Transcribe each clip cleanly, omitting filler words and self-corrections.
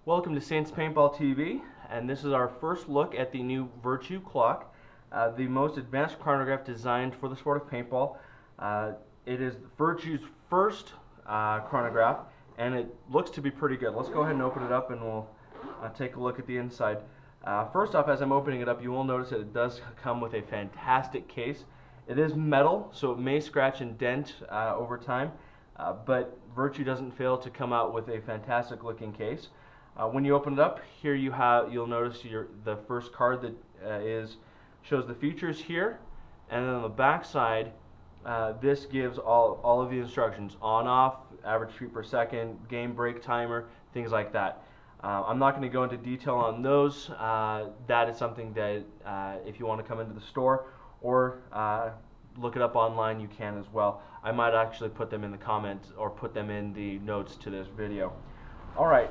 Welcome to Saints Paintball TV, and this is our first look at the new Virtue clock, the most advanced chronograph designed for the sport of paintball. It is Virtue's first chronograph, and it looks to be pretty good. Let's go ahead and open it up and we'll take a look at the inside. First off, as I'm opening it up, you will notice that it does come with a fantastic case. It is metal, so it may scratch and dent over time, but Virtue doesn't fail to come out with a fantastic looking case. When you open it up, here you'll notice the first card that shows the features here, and then on the back side, this gives all of the instructions: on, off, average feet per second, game break timer, things like that. I'm not going to go into detail on those. That is something that if you want to come into the store or look it up online, you can as well. I might actually put them in the comments or put them in the notes to this video. Alright,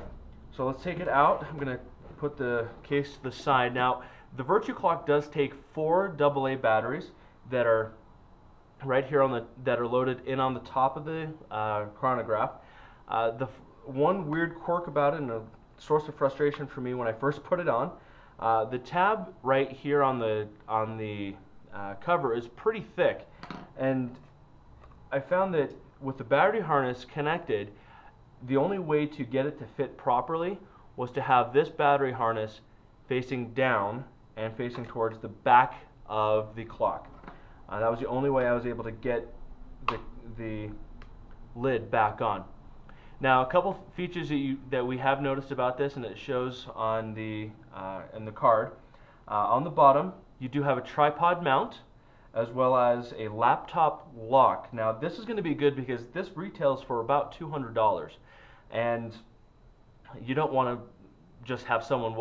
so let's take it out. I'm going to put the case to the side. Now, the Virtue clock does take 4 AA batteries that are right here that are loaded in on the top of the chronograph. The one weird quirk about it, and a source of frustration for me when I first put it on, the tab right here on the cover is pretty thick, and I found that with the battery harness connected, the only way to get it to fit properly was to have this battery harness facing down and facing towards the back of the clock. That was the only way I was able to get the lid back on. Now, a couple features that we have noticed about this, and it shows on in the card. On the bottom, you do have a tripod mount as well as a laptop lock. Now, this is going to be good because this retails for about $200, and you don't want to just have someone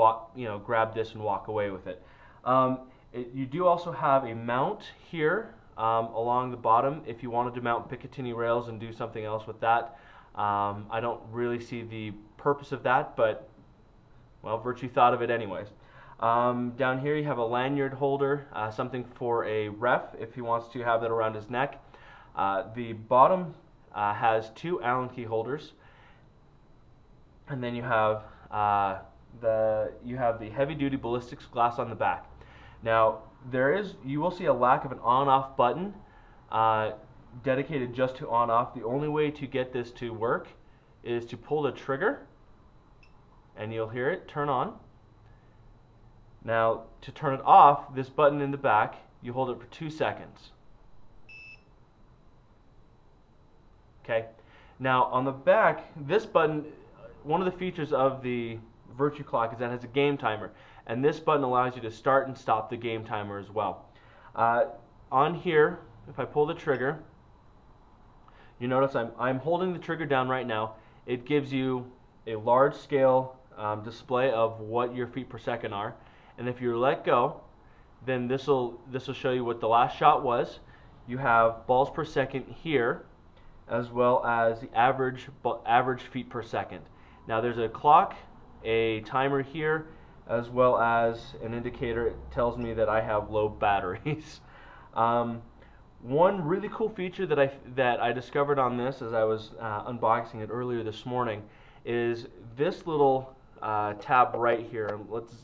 grab this and walk away with it. You do also have a mount here along the bottom if you wanted to mount Picatinny rails and do something else with that. I don't really see the purpose of that, but well, Virtue thought of it anyways. Down here you have a lanyard holder, something for a ref if he wants to have that around his neck. The bottom has 2 Allen key holders, and then you have the heavy-duty ballistics glass on the back. Now you will see a lack of an on-off button dedicated just to on-off. The only way to get this to work is to pull the trigger, and you'll hear it turn on. Now, to turn it off, this button in the back, you hold it for 2 seconds. Okay. Now, on the back, this button, one of the features of the Virtue clock is that it has a game timer, and this button allows you to start and stop the game timer as well. On here, if I pull the trigger, you notice I'm holding the trigger down right now. It gives you a large scale display of what your feet per second are. And if you let go, then this will show you what the last shot was. You have balls per second here, as well as the average feet per second. Now there's a clock, a timer here, as well as an indicator. It tells me that I have low batteries. One really cool feature that I discovered on this as I was unboxing it earlier this morning is this little tab right here. Let's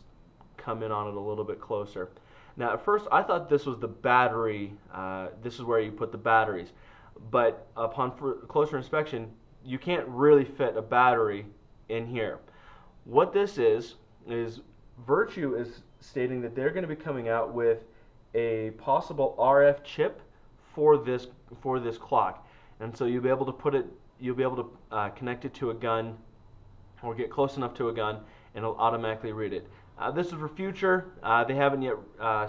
come in on it a little bit closer. Now, at first I thought this was the battery, this is where you put the batteries, but upon closer inspection, you can't really fit a battery in here. What this is Virtue is stating that they're going to be coming out with a possible RF chip for this clock, and so you'll be able to connect it to a gun or get close enough to a gun, and it'll automatically read it. This is for future. They haven't yet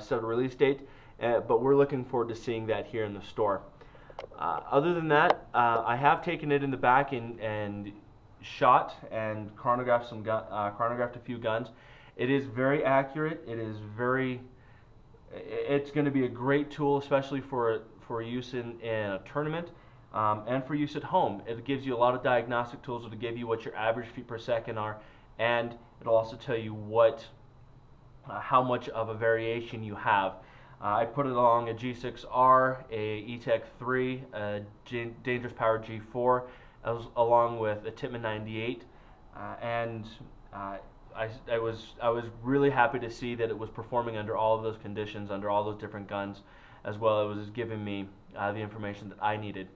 set a release date, but we're looking forward to seeing that here in the store. Other than that, I have taken it in the back and shot and chronographed a few guns. It is very accurate. It's going to be a great tool, especially for use in a tournament and for use at home. It gives you a lot of diagnostic tools to give you what your average feet per second are, and it'll also tell you how much of a variation you have. I put it along a G6R, a E-Tech 3, a Dangerous Power G4, along with a Tippmann 98, and I was really happy to see that it was performing under all of those conditions, under all those different guns, as well as it was giving me the information that I needed.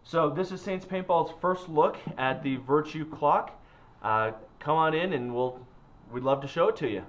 So this is Saints Paintball's first look at the Virtue clock. Come on in and we'd love to show it to you.